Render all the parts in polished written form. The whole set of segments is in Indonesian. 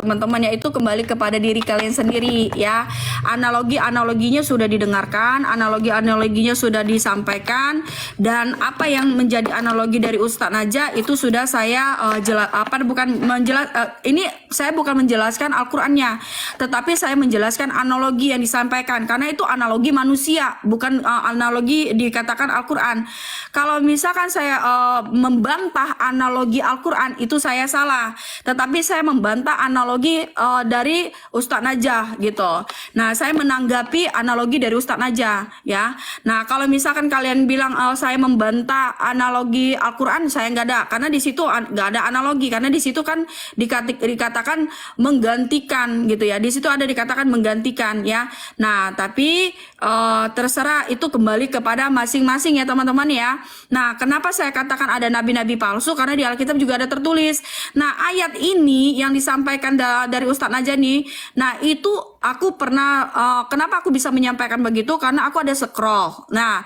teman-teman, yaitu kembali kepada diri kalian sendiri ya. Analoginya sudah didengarkan, analoginya sudah disampaikan, dan apa yang menjadi analogi dari Ustadz Najah itu sudah saya ini saya bukan menjelaskan Al-Qur'annya, tetapi saya menjelaskan analogi yang disampaikan, karena itu analogi manusia, bukan analogi dikatakan Al-Qur'an. Kalau misalkan saya membantah analogi Al-Qur'an, itu saya salah, tetapi saya membantah analogi dari Ustadz Najah gitu. Nah, saya menanggapi analogi dari Ustadz Najah ya. Nah, kalau misalkan kalian bilang saya membantah analogi Al-Qur'an, saya nggak ada, karena di situ nggak ada analogi, karena di situ kan dikatakan menggantikan gitu ya. Di situ ada dikatakan menggantikan ya. Nah, tapi terserah, itu kembali kepada masing-masing ya teman-teman ya. Nah, kenapa saya katakan ada nabi-nabi palsu? Karena di Alkitab juga ada tertulis. Nah, ayat ini yang disampaikan dari Ustadz Najah nih, nah itu aku pernah, kenapa aku bisa menyampaikan begitu? Karena aku ada scroll. Nah,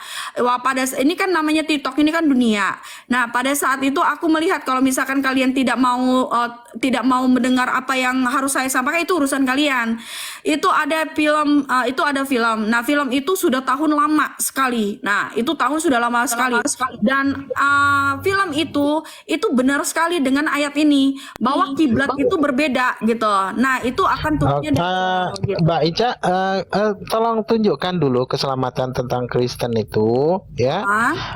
pada ini kan namanya TikTok, ini kan dunia. Nah, pada saat itu aku melihat kalau misalkan kalian tidak mau mendengar apa yang harus saya sampaikan, itu urusan kalian. Itu ada film, Nah, film itu sudah tahun lama sekali. Nah, itu tahun sudah lama sekali. Dan film itu benar sekali dengan ayat ini, bahwa kiblat itu berbeda gitu. Nah, itu akan turunnya gitu. Mbak Ica, tolong tunjukkan dulu keselamatan tentang Kristen itu ya.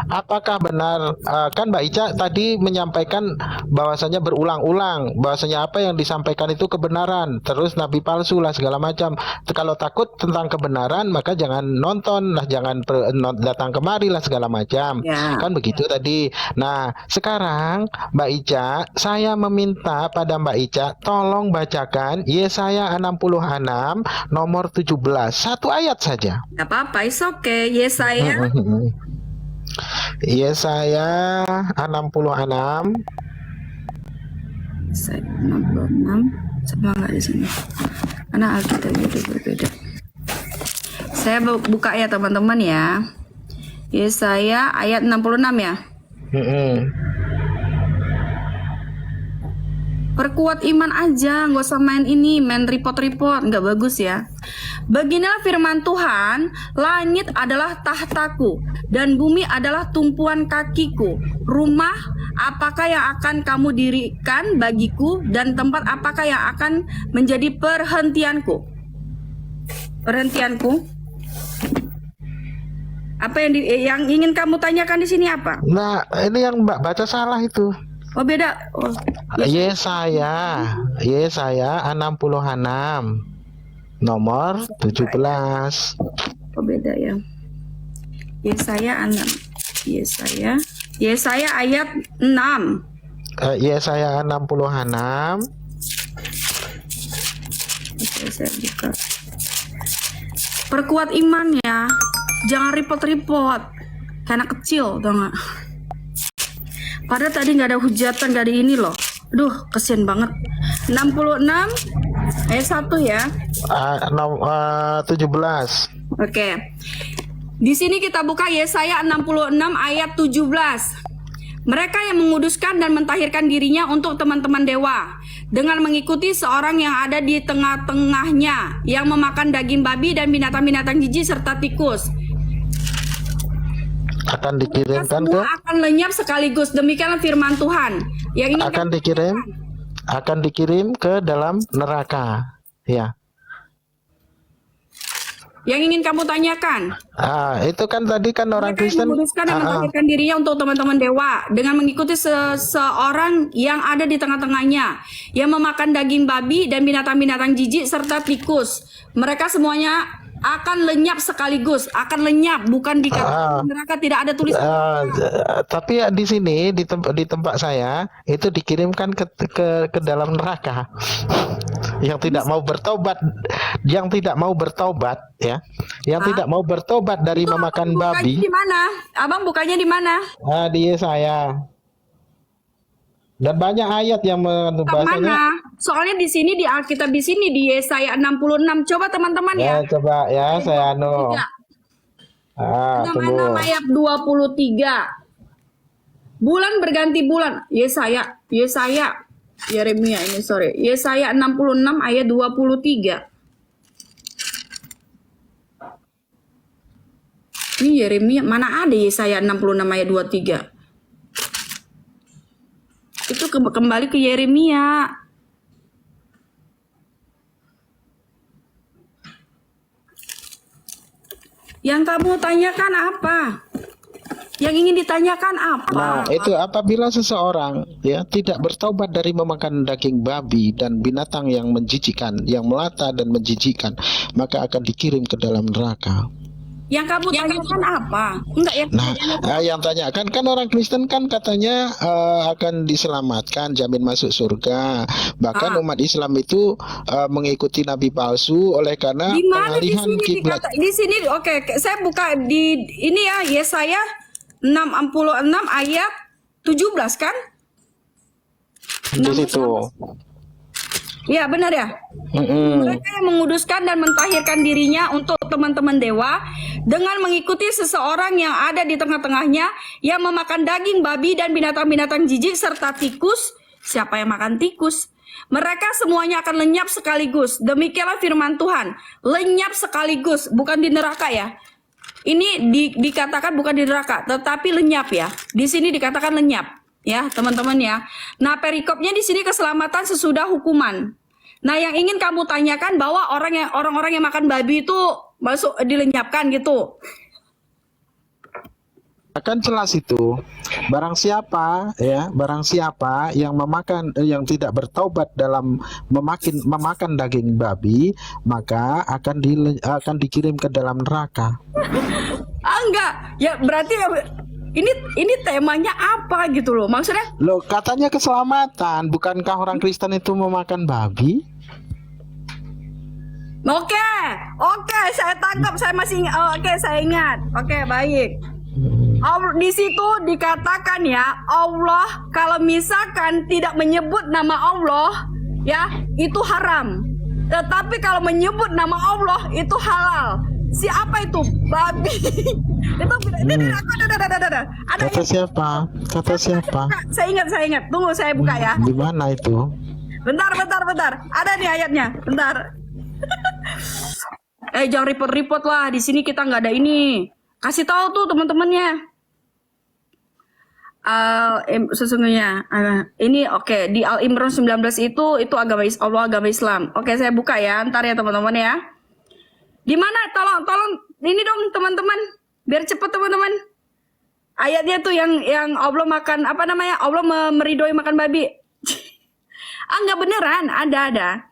Apakah benar, kan Mbak Ica tadi menyampaikan bahwasanya berulang-ulang bahwasanya apa yang disampaikan itu kebenaran, terus nabi palsu lah segala macam. Kalau takut tentang kebenaran maka jangan nonton lah, jangan datang kemari lah segala macam ya. Kan begitu tadi. Nah, sekarang Mbak Ica, saya meminta pada Mbak Ica tolong bacakan Yesaya 66 nomor 17, satu ayat saja. Gak apa-apa, it's okay. Yesaya Yesaya 66 sama nggak di sini, karena Alkitab itu berbeda. Saya buka ya teman-teman ya. Yesaya ayat 66 ya. Perkuat iman aja, nggak usah main report-report, nggak bagus ya. Beginilah firman Tuhan, langit adalah tahtaku dan bumi adalah tumpuan kakiku. Rumah apakah yang akan kamu dirikan bagiku, dan tempat apakah yang akan menjadi perhentianku? Apa yang ingin kamu tanyakan di sini apa? Nah, ini yang Mbak baca salah itu. Oh, beda. Oh, Yesaya 66 nomor 17. Oh, beda ya. Yesaya ayat 6. Yesaya 66. Oke, saya buka. Perkuat iman ya. Jangan report-report. Kayak anak kecil, tau gak? Padahal tadi nggak ada hujatan, nggak ada ini loh. Aduh, kesian banget. 66 ayat 1 ya. 17. Oke. Di sini kita buka Yesaya 66 ayat 17. Mereka yang menguduskan dan mentahirkan dirinya untuk teman-teman dewa, dengan mengikuti seorang yang ada di tengah-tengahnya, yang memakan daging babi dan binatang-binatang jijik serta tikus, akan dikirimkan ke, akan lenyap sekaligus. Demikianlah firman Tuhan. Yang ini akan dikirim ke dalam neraka ya. Yang ingin kamu tanyakan? Itu kan tadi kan orang Kristen menguduskan dan mentahirkan dirinya untuk teman-teman dewa, dengan mengikuti seseorang yang ada di tengah-tengahnya, yang memakan daging babi dan binatang-binatang jijik serta tikus. Mereka semuanya akan lenyap sekaligus, akan lenyap, bukan di neraka, tidak ada tulisan. Tapi di sini di tempat saya itu dikirimkan ke dalam neraka. Yang tidak mau bertobat, ya, yang tidak mau bertobat dari itu memakan babi. Di mana? Abang bukanya di mana? Di Yesaya. Dan banyak ayat yang bahasanya. Soalnya di sini di Alkitab di sini di Yesaya 66. Coba teman-teman ya. Coba ya, saya tunggu. Ayat 23. Bulan berganti bulan. Yesaya. Yeremia ini, sorry. Yesaya 66 ayat 23. Ini Yeremia, mana ada Yesaya 66 ayat 23? Itu kembali ke Yeremia. Yang kamu tanyakan apa? Yang ingin ditanyakan apa? Nah, itu apabila seseorang ya tidak bertaubat dari memakan daging babi dan binatang yang menjijikan, yang melata dan menjijikan, maka akan dikirim ke dalam neraka. Yang kamu tanyakan apa? Enggak ya? Nah, yang tanyakan kan orang Kristen kan katanya akan diselamatkan, jamin masuk surga. Bahkan umat Islam itu mengikuti nabi palsu oleh karena Di mana di pengalihan sini kiblat. di sini oke, saya buka di ini ya Yesaya 66 ayat 17 kan? Di situ. Ya benar ya. Mereka yang menguduskan dan mentahirkan dirinya untuk teman-teman dewa dengan mengikuti seseorang yang ada di tengah-tengahnya yang memakan daging babi dan binatang-binatang jijik serta tikus. Siapa yang makan tikus? Mereka semuanya akan lenyap sekaligus. Demikianlah firman Tuhan. Lenyap sekaligus, bukan di neraka ya. Ini dikatakan bukan di neraka, tetapi lenyap ya. Di sini dikatakan lenyap. Ya, teman-teman ya. Nah, perikopnya di sini keselamatan sesudah hukuman. Nah, yang ingin kamu tanyakan bahwa orang-orang yang makan babi itu masuk dilenyapkan gitu. Akan jelas itu. Barang siapa yang yang tidak bertaubat dalam memakan daging babi, maka akan dikirim ke dalam neraka. Enggak. Ya, berarti ini temanya apa gitu loh. Maksudnya Loh, katanya keselamatan, bukankah orang Kristen itu memakan babi? Oke, saya tangkap, saya masih oke, saya ingat. Oke, baik. Di situ dikatakan ya, Allah kalau misalkan tidak menyebut nama Allah, ya, itu haram. Tetapi kalau menyebut nama Allah itu halal. Siapa itu? Babi. Itu ini ada. Kata siapa? Kata siapa? Saya ingat. Tunggu saya buka ya. Di mana itu? Bentar. Ada nih ayatnya. Bentar. Jangan repot-repot lah. Di sini kita nggak ada ini. Kasih tahu tuh teman-temannya. Sesungguhnya ini oke, di Al Imran 19 itu agama Allah, agama Islam. Oke, saya buka ya. Ntar ya teman-teman ya. Di mana? Tolong ini dong teman-teman. Biar cepet teman-teman. Ayatnya tuh yang Allah makan apa namanya? Allah meridoi makan babi. Enggak beneran, ada.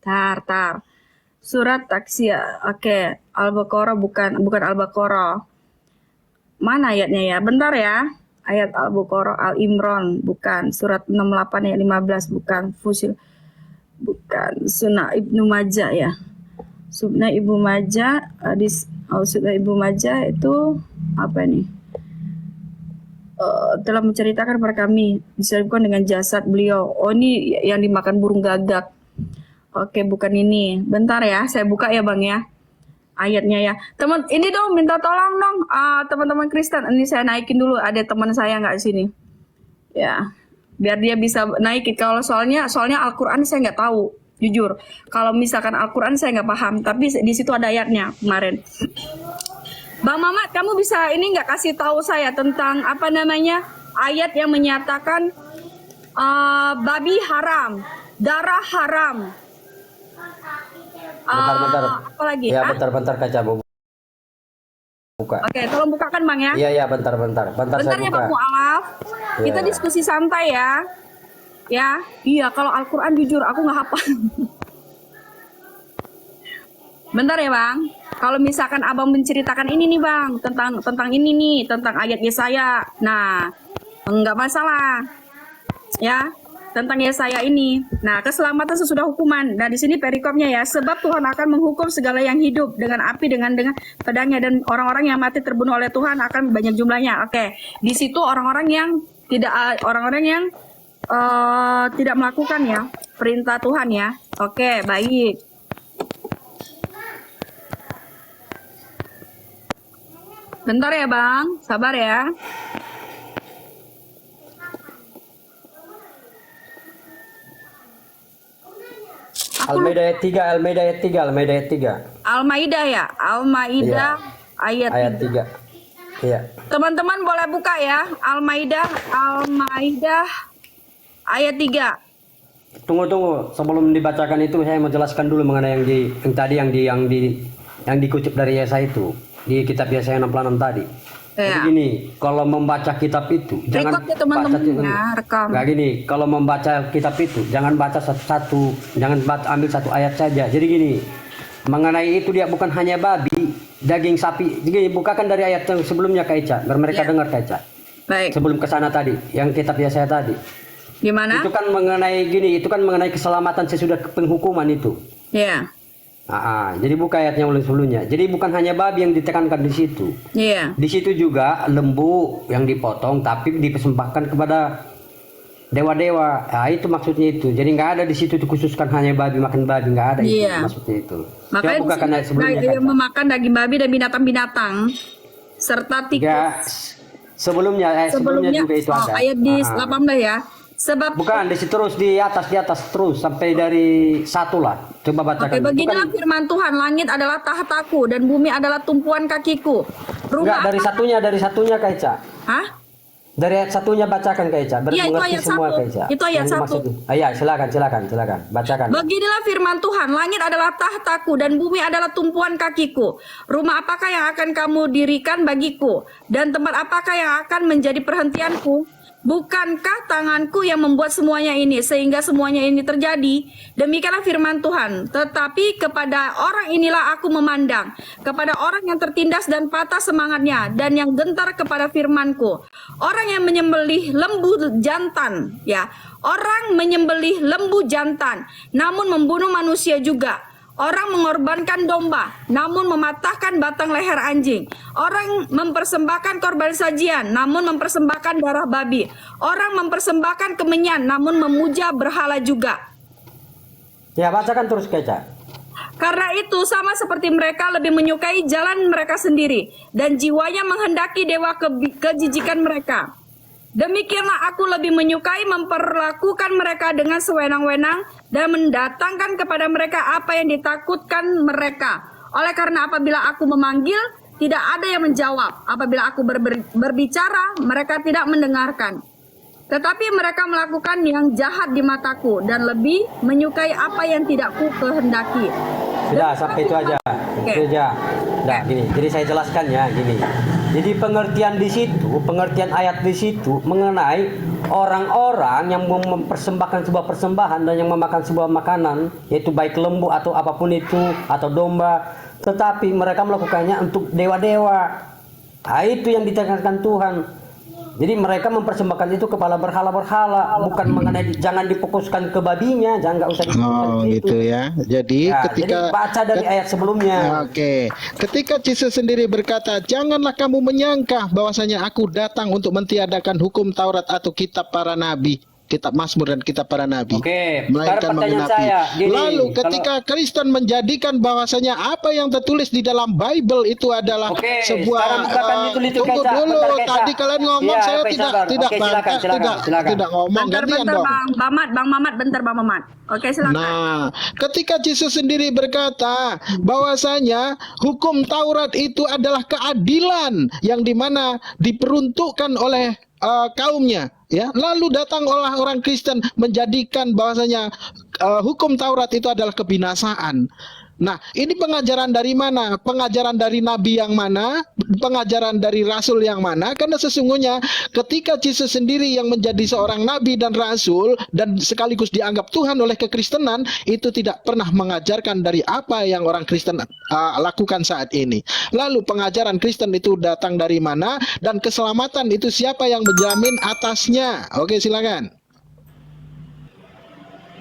Tar. Surat Taksiyah. Oke, Al-Baqarah bukan Al-Baqarah. Mana ayatnya ya? Bentar ya. Ayat Al-Baqarah, Al-Imran bukan. Surat 68 ayat 15 bukan. Fusil bukan. Sunnah Ibnu Majah ya. Sunnah Ibnu Majah Sunnah Ibnu Majah itu apa nih? Telah menceritakan kepada kami disebutkan dengan jasad beliau. Oh, ini yang dimakan burung gagak. Oke, bukan ini. Bentar ya, saya buka ya Bang ya. Ayatnya ya. Teman, ini dong minta tolong dong teman-teman Kristen. Ini saya naikin dulu, ada teman saya nggak di sini. Ya. Biar dia bisa naikin. Kalau soalnya Al-Qur'an saya nggak tahu, jujur. Kalau misalkan Al-Qur'an saya nggak paham, tapi di situ ada ayatnya kemarin. Bang Mamat, kamu bisa ini nggak kasih tahu saya tentang apa namanya ayat yang menyatakan babi haram, darah haram. Bentar. Apa lagi? Ya, bentar kaca buka. Oke, tolong bukakan Bang ya. Iya, bentar. Bentar saya ya buka. Bang Mu'alaf. Kita Ya. diskusi santai ya. Ya, iya kalau Al-Qur'an jujur aku nggak hafal. Bentar ya Bang. Kalau misalkan Abang menceritakan ini nih Bang, tentang ini nih, tentang ayat Yesaya. Nah, enggak masalah. Ya, tentang Yesaya ini. Nah, keselamatan sesudah hukuman. Nah, di sini perikopnya ya, sebab Tuhan akan menghukum segala yang hidup dengan api dengan pedangnya, dan orang-orang yang mati terbunuh oleh Tuhan akan banyak jumlahnya. Oke. Di situ orang-orang yang tidak tidak melakukan ya perintah Tuhan ya. Oke, baik. Bentar ya Bang, sabar ya. Al-Maidah ayat 3, Al-Maidah ayat 3, Al-Maidah ayat 3. Al-Maidah ya, Al-Maidah ayat Ayat 3. 3. Iya. Teman-teman boleh buka ya, Al-Maidah ayat 3. Tunggu. Sebelum dibacakan itu saya mau jelaskan dulu mengenai yang dikutip dari Yesaya itu di kitab Yesaya 66 tadi. Jadi Ya. gini, kalau membaca kitab itu jangan Record ya teman-teman ya, rekam. Nggak gini, kalau membaca kitab itu jangan baca satu-satu, ambil satu ayat saja. Jadi gini, mengenai itu dia bukan hanya babi, daging sapi. Jadi bukakan dari ayat yang sebelumnya Kak Ica, biar mereka dengar Kak Ica. Baik. Sebelum ke sana tadi, yang kitab Yesaya tadi. Gimana? Itu kan mengenai keselamatan sesudah penghukuman itu. Ya. Jadi buka ayat yang sebelumnya. Jadi bukan hanya babi yang ditekankan di situ. Iya. Di situ juga lembu yang dipotong tapi dipersembahkan kepada dewa-dewa. Itu maksudnya itu. Jadi nggak ada di situ dikhususkan hanya babi makan babi, nggak ada itu Iya. maksudnya itu. Makanya Coba bukakan ayat sebelumnya. dia Kak. memakan daging babi dan binatang-binatang serta tikus. Ya, sebelumnya juga itu ada. ayat di 18 ya. Sebab Bukan di situ terus di atas terus sampai dari 1 lah. Coba bacakan. beginilah firman Tuhan, langit adalah tahtaku dan bumi adalah tumpuan kakiku. Enggak, dari satunya Kak Ica. Hah? Dari ayat satunya bacakan Kak Ica. Iya, itu Mengerti ayat semua 1. Kak Ica. Itu ayat Yang 1. dimaksud. Iya, silakan. Bacakan. Beginilah firman Tuhan, langit adalah tahtaku dan bumi adalah tumpuan kakiku. Rumah apakah yang akan kamu dirikan bagiku? Dan tempat apakah yang akan menjadi perhentianku? Bukankah tanganku yang membuat semuanya ini sehingga semuanya ini terjadi? Demikianlah firman Tuhan. Tetapi kepada orang inilah aku memandang, kepada orang yang tertindas dan patah semangatnya dan yang gentar kepada firmanku. Orang yang menyembelih lembu jantan, ya. Orang menyembelih lembu jantan, namun membunuh manusia juga. Orang mengorbankan domba, namun mematahkan batang leher anjing. Orang mempersembahkan korban sajian, namun mempersembahkan darah babi. Orang mempersembahkan kemenyan, namun memuja berhala juga. Ya, bacakan terus Kak Ica. Karena itu sama seperti mereka lebih menyukai jalan mereka sendiri, dan jiwanya menghendaki dewa kejijikan mereka. Demikianlah aku lebih menyukai memperlakukan mereka dengan sewenang-wenang dan mendatangkan kepada mereka apa yang ditakutkan mereka. Oleh karena apabila aku memanggil, tidak ada yang menjawab. Apabila aku berbicara, mereka tidak mendengarkan. Tetapi mereka melakukan yang jahat di mataku dan lebih menyukai apa yang tidak ku kehendaki. Sudah, sampai itu aja. Itu aja. Nah, gini. Jadi saya jelaskan ya, gini. Jadi pengertian ayat di situ mengenai orang-orang yang mempersembahkan sebuah persembahan dan yang memakan sebuah makanan, yaitu baik lembu atau apapun itu atau domba, tetapi mereka melakukannya untuk dewa-dewa. Itu yang ditekankan Tuhan. Jadi mereka mempersembahkan itu kepada berhala-berhala, bukan mengenai, jangan difokuskan ke babinya, jangan, nggak usah difokuskan Oh ke gitu ya. Jadi Ya, ketika jadi baca dari ayat sebelumnya. Oke, ketika Yesus sendiri berkata, janganlah kamu menyangka bahwasanya aku datang untuk mentiadakan hukum Taurat atau kitab para nabi, kitab Mazmur dan kitab para nabi, Oke, melainkan sekarang pertanyaan menggenapi. saya, gini, Lalu ketika Kristen menjadikan bahwasanya apa yang tertulis di dalam Bible itu adalah Oke, sebuah sekarang bukan itu tunggu Kaisa, dulu, bentar, Kaisa. tadi kalian ngomong, Iya, saya Kaisa, tidak sabar. tidak Oke, bantah, silakan. tidak ngomong, gantian dong. Bang Mamat. Oke, silakan. Nah, ketika Yesus sendiri berkata bahwasanya hukum Taurat itu adalah keadilan yang dimana diperuntukkan oleh kaumnya, ya. Lalu datang orang Kristen menjadikan bahwasanya hukum Taurat itu adalah kebinasaan. Nah, ini pengajaran dari mana? Pengajaran dari nabi yang mana? Pengajaran dari rasul yang mana? Karena sesungguhnya ketika Yesus sendiri yang menjadi seorang nabi dan rasul dan sekaligus dianggap Tuhan oleh kekristenan, itu tidak pernah mengajarkan dari apa yang orang Kristen lakukan saat ini. Lalu pengajaran Kristen itu datang dari mana? Dan keselamatan itu siapa yang menjamin atasnya? Oke, silakan.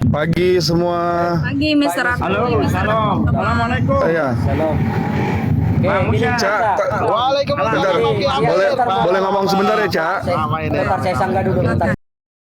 Pagi semua. Pagi, Mr. Ratu. Halo, salam. Assalamualaikum. Iya. Shalom. Oke, Bang gini, Musya. Cak. Waalaikumsalam. Iya, Oke, iya, boleh bentar, boleh ngomong sebentar ya, Cak? Bentar, saya sanggah dulu bentar.